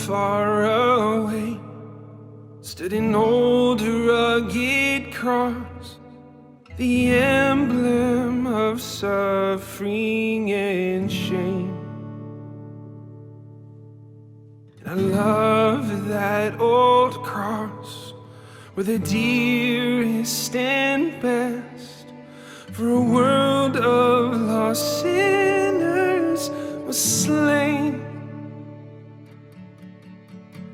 Far away stood an old rugged cross, the emblem of suffering and shame. And I love that old cross, where the dearest and best for a world of lost sinners was slain.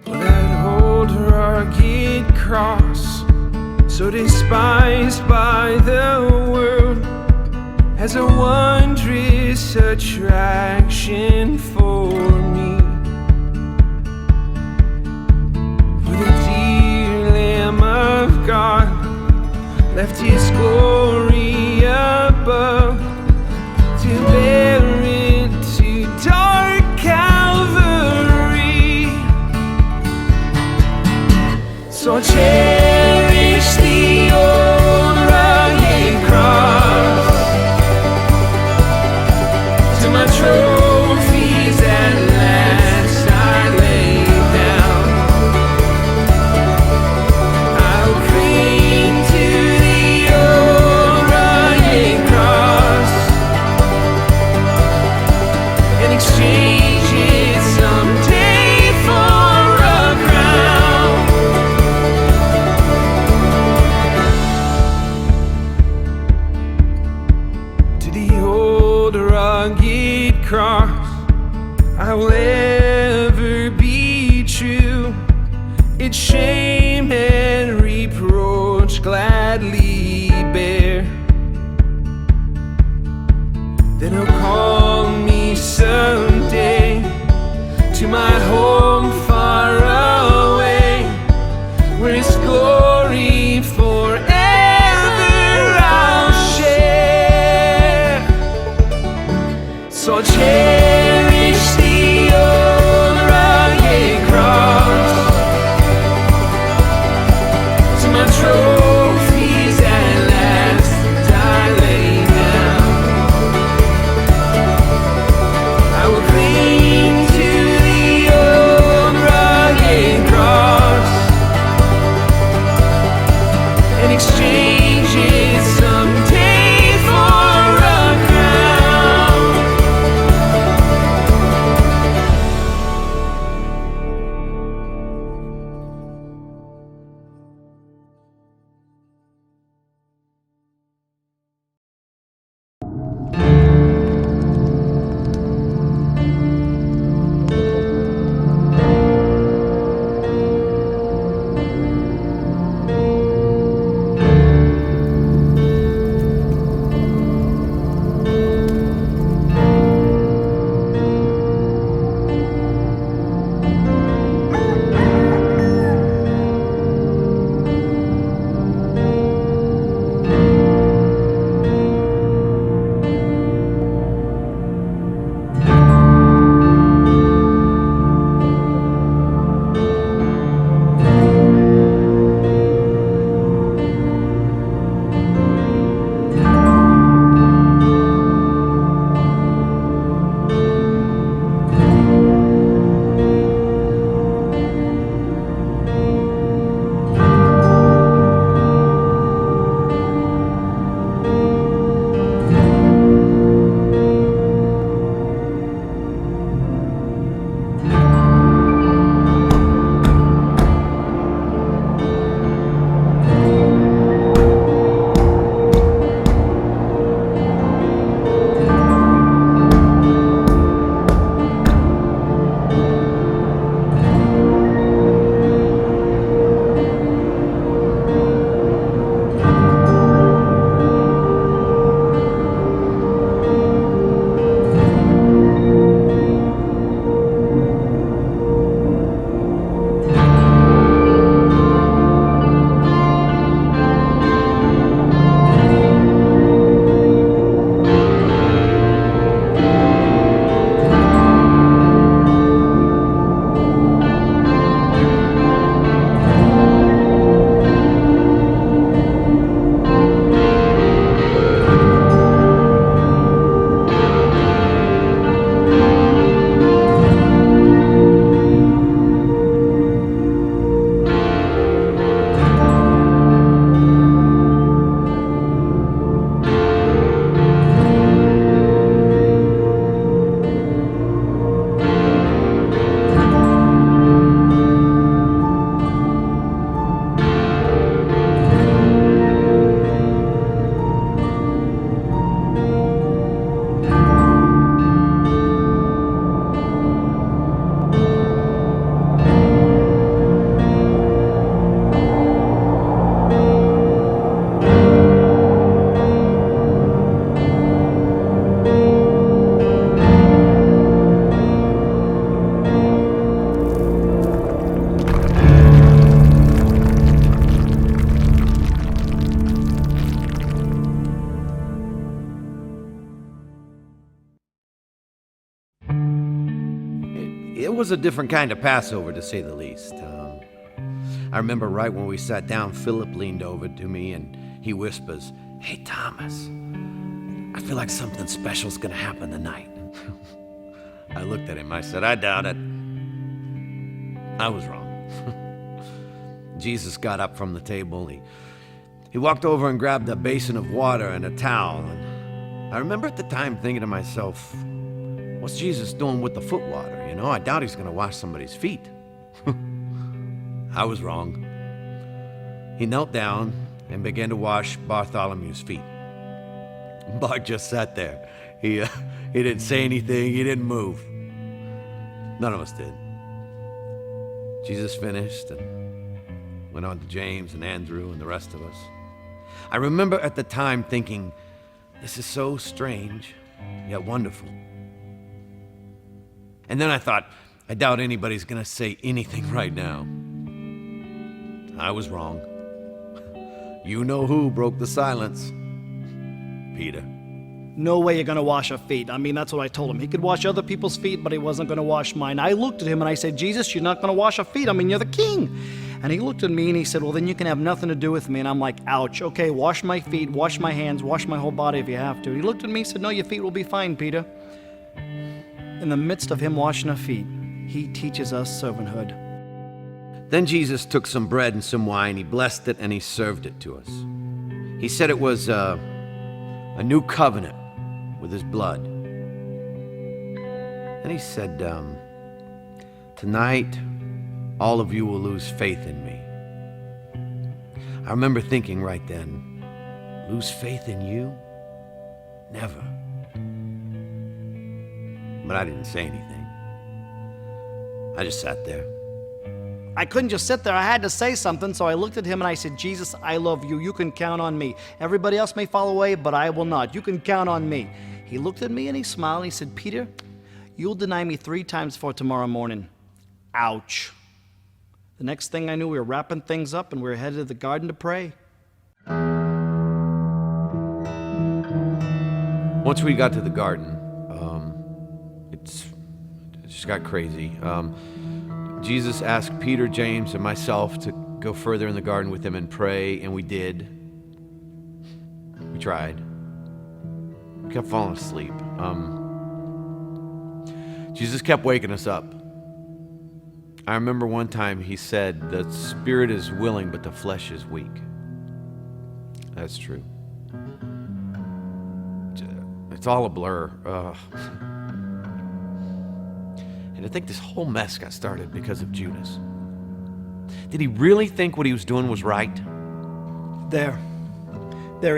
That old rugged cross, so despised by the world, has a wondrous attraction for me. For the dear Lamb of God left His glory above to bear it to dark Calvary. So cherish the old rugged cross, to my trophies at last I lay down. I'll cling to the old rugged cross and exchange it someday for a crown. To the old rugged cross I will ever be true, its shame and reproach gladly bear. Then He'll call me someday to my home far away, where His It was a different kind of Passover, to say the least. I remember right when we sat down, Philip leaned over to me and he whispers, "Hey, Thomas, I feel like something special's gonna happen tonight." I looked at him. I said, "I doubt it." I was wrong. Jesus got up from the table. He walked over and grabbed a basin of water and a towel. And I remember at the time thinking to myself, what's Jesus doing with the foot water? I doubt he's going to wash somebody's feet. I was wrong. He knelt down and began to wash Bartholomew's feet. Bart just sat there. He didn't say anything. He didn't move. None of us did. Jesus finished and went on to James and Andrew and the rest of us. I remember at the time thinking, this is so strange, yet wonderful. And then I thought, I doubt anybody's going to say anything right now. I was wrong. You know who broke the silence? Peter. No way you're going to wash our feet. I mean, that's what I told him. He could wash other people's feet, but he wasn't going to wash mine. I looked at him and I said, Jesus, you're not going to wash our feet. I mean, you're the king. And he looked at me and he said, well, then you can have nothing to do with me. And I'm like, ouch. Okay, wash my feet, wash my hands, wash my whole body if you have to. He looked at me and said, no, your feet will be fine, Peter. In the midst of him washing our feet, he teaches us servanthood. Then Jesus took some bread and some wine. He blessed it and he served it to us. He said it was a new covenant with his blood. And he said, tonight, all of you will lose faith in me. I remember thinking right then, lose faith in you? Never. But I didn't say anything. I just sat there. I couldn't just sit there. I had to say something, so I looked at him and I said, Jesus, I love you. You can count on me. Everybody else may fall away, but I will not. You can count on me. He looked at me and he smiled and he said, Peter, you'll deny me 3 times for tomorrow morning. Ouch. The next thing I knew, we were wrapping things up and we were headed to the garden to pray. Once we got to the garden, it just got crazy. Jesus asked Peter, James, and myself to go further in the garden with him and pray, and we did. We tried. We kept falling asleep. Jesus kept waking us up. I remember one time he said, the spirit is willing, but the flesh is weak. That's true. It's all a blur. And I think this whole mess got started because of Judas. Did he really think what he was doing was right? There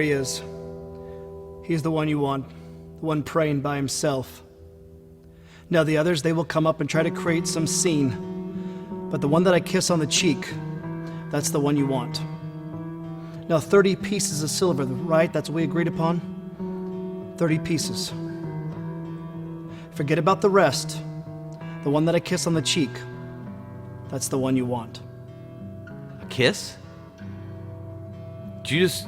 he is. He's the one you want, the one praying by himself. Now the others, they will come up and try to create some scene. But the one that I kiss on the cheek, that's the one you want. Now 30 pieces of silver, right? That's what we agreed upon? 30 pieces. Forget about the rest. The one that I kiss on the cheek, that's the one you want. A kiss? Judas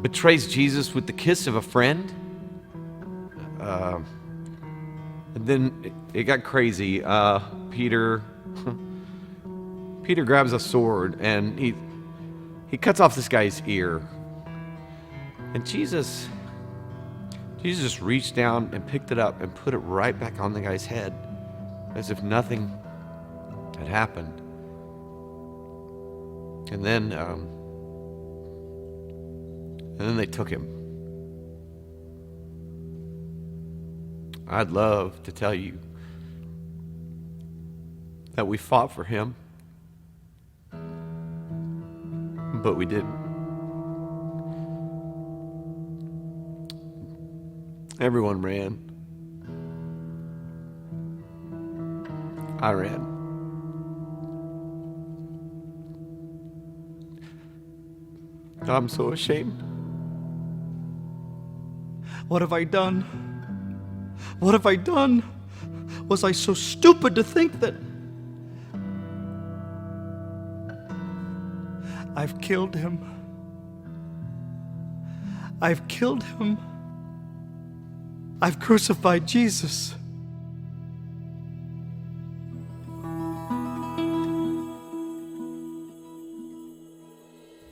betrays Jesus with the kiss of a friend? And then it got crazy. Peter grabs a sword and he cuts off this guy's ear. And Jesus just reached down and picked it up and put it right back on the guy's head, as if nothing had happened. And then they took him. I'd love to tell you that we fought for him, but we didn't. Everyone ran. I ran. I'm so ashamed. What have I done? What have I done? Was I so stupid to think that I've killed him? I've killed him. I've crucified Jesus.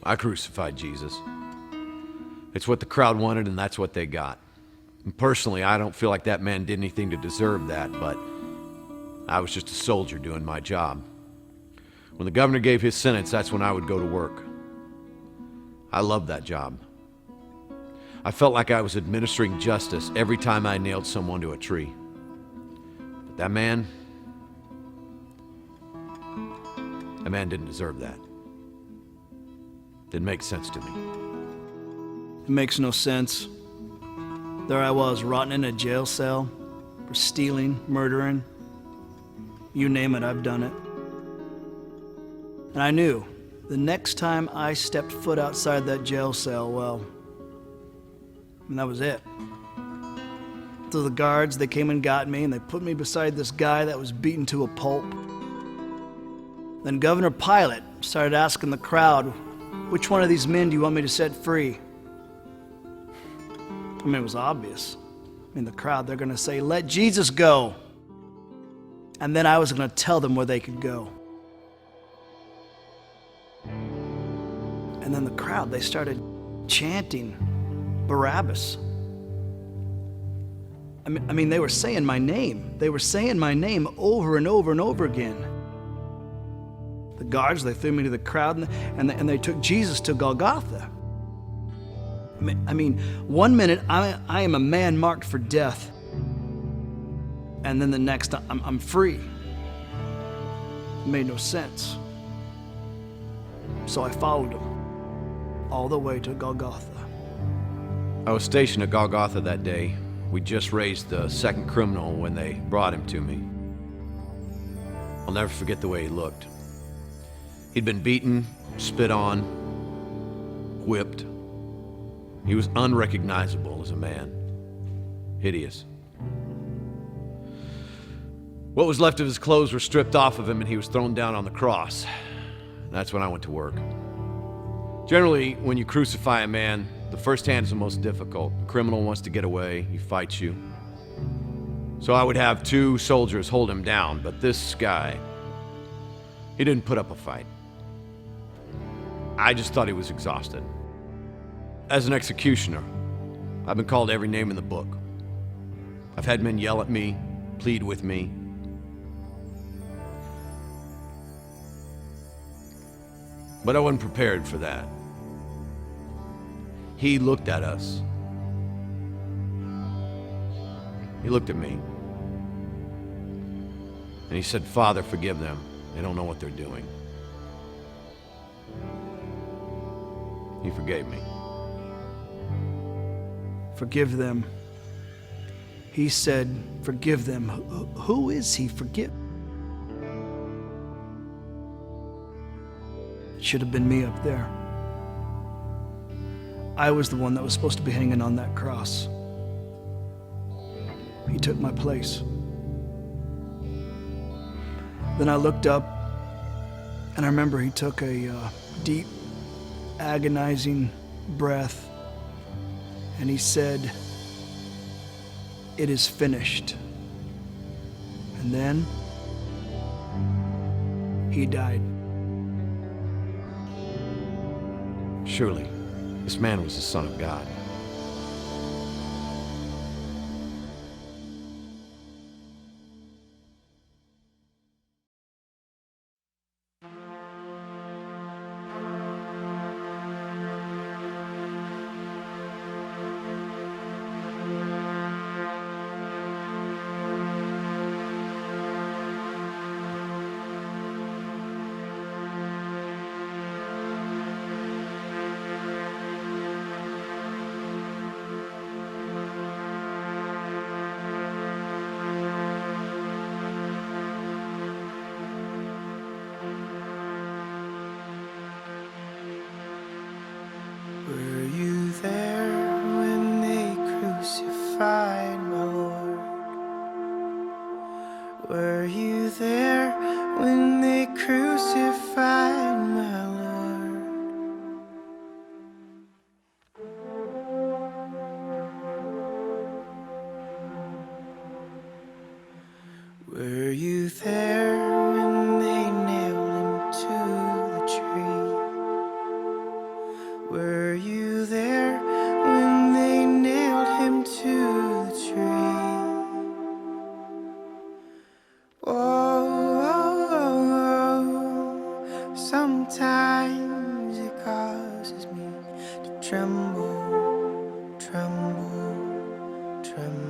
I crucified Jesus. It's what the crowd wanted, and that's what they got. And personally, I don't feel like that man did anything to deserve that, but I was just a soldier doing my job. When the governor gave his sentence, that's when I would go to work. I loved that job. I felt like I was administering justice every time I nailed someone to a tree. But that man didn't deserve that. Didn't make sense to me. It makes no sense. There I was, rotting in a jail cell for stealing, murdering. You name it, I've done it. And I knew the next time I stepped foot outside that jail cell, well, and that was it. So the guards, they came and got me, and they put me beside this guy that was beaten to a pulp. Then Governor Pilate started asking the crowd, which one of these men do you want me to set free? I mean, it was obvious. I mean, the crowd, they're going to say, let Jesus go. And then I was going to tell them where they could go. And then the crowd, they started chanting Barabbas. I mean, they were saying my name. They were saying my name over and over and over again. The guards, they threw me to the crowd, and they took Jesus to Golgotha. I mean, one minute I am a man marked for death, and then the next I'm free. It made no sense. So I followed him all the way to Golgotha. I was stationed at Golgotha that day. We just raised the second criminal when they brought him to me. I'll never forget the way he looked. He'd been beaten, spit on, whipped. He was unrecognizable as a man. Hideous. What was left of his clothes were stripped off of him, and he was thrown down on the cross. That's when I went to work. Generally, when you crucify a man, the first hand is the most difficult. The criminal wants to get away, he fights you. So I would have 2 soldiers hold him down, but this guy, he didn't put up a fight. I just thought he was exhausted. As an executioner, I've been called every name in the book. I've had men yell at me, plead with me. But I wasn't prepared for that. He looked at us. He looked at me. And he said, "Father, forgive them. They don't know what they're doing." He forgave me. Forgive them. He said, forgive them. Who is he? Forgive. It should have been me up there. I was the one that was supposed to be hanging on that cross. He took my place. Then I looked up, and I remember he took a deep, agonizing breath, and he said, "It is finished." And then he died. Surely, this man was the Son of God. Were you there when they crucified my Lord? Were you there when they crucified my Lord? Were you there when they nailed him to the tree? tremble.